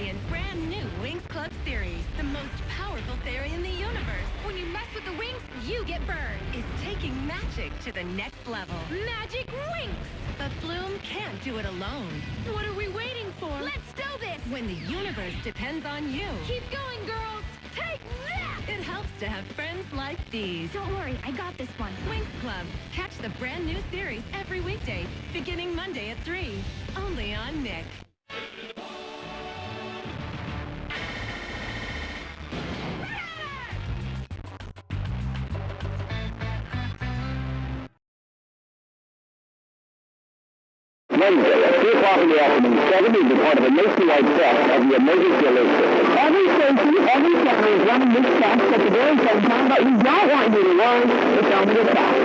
Experience brand new Wings Club Series, the most powerful fairy in the universe. When you mess with the wings, you get burned. Is taking magic to the next level. Magic Wings! But Bloom can't do it alone. What are we waiting for? Let's do this! When the universe depends on you. Keep going, girls! Take that! It helps to have friends like these. Don't worry, I got this one. Wings Club. Catch the brand new series every weekday, beginning Monday at 3. Only on Nick. Wednesday at 2 o'clock in the afternoon, 7 will be part of a nationwide test of the emergency alert system. Every station, every center is running this test at the very same time, but we don't want you to learn the film of the test.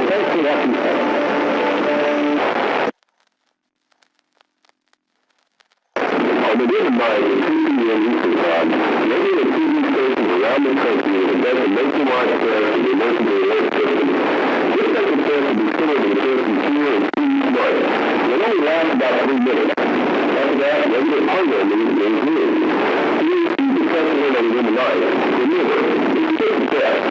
Thanks for watching. Within the mind, the PPM research lab, many of the TV stations around the country have done a nationwide test of the emergency alert system. This second test will be similar to the first in 2 and 3 months. It only lasts about 3 minutes. After that, regular programming is included. So you receive the test within the night. Remember, it's just a test.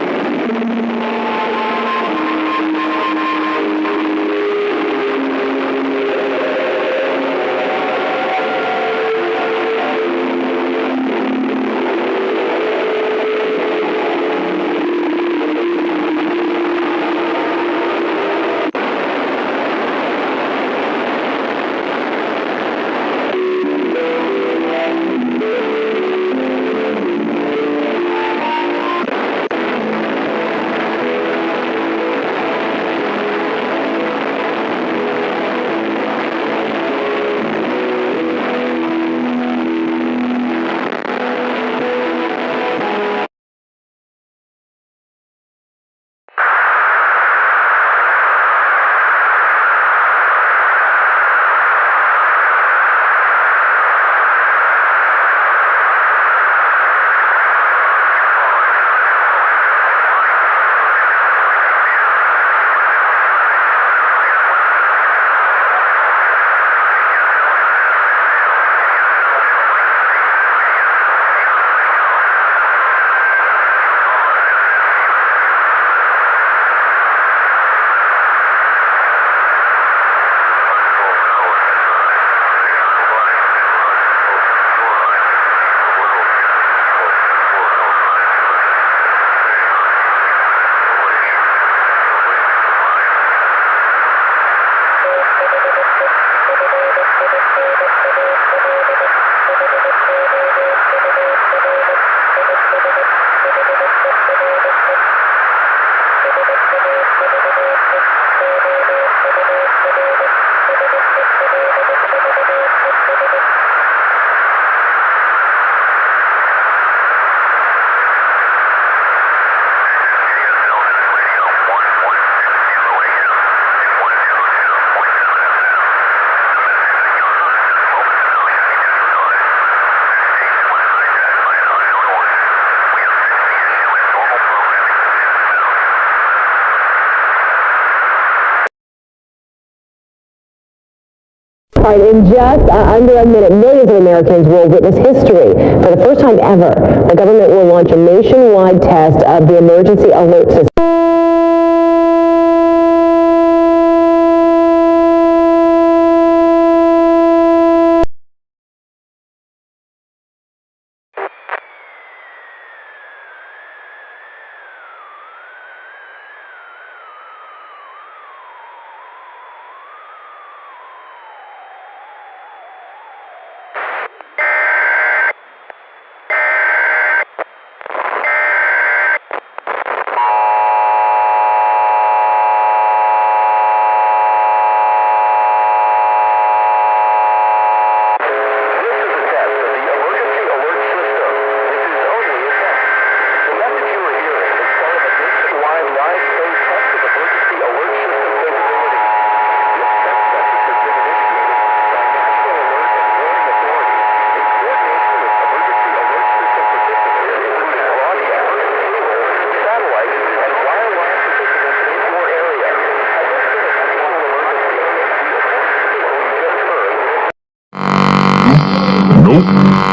In just under a minute, millions of Americans will witness history. For the first time ever, the government will launch a nationwide test of the emergency alert system. Come on.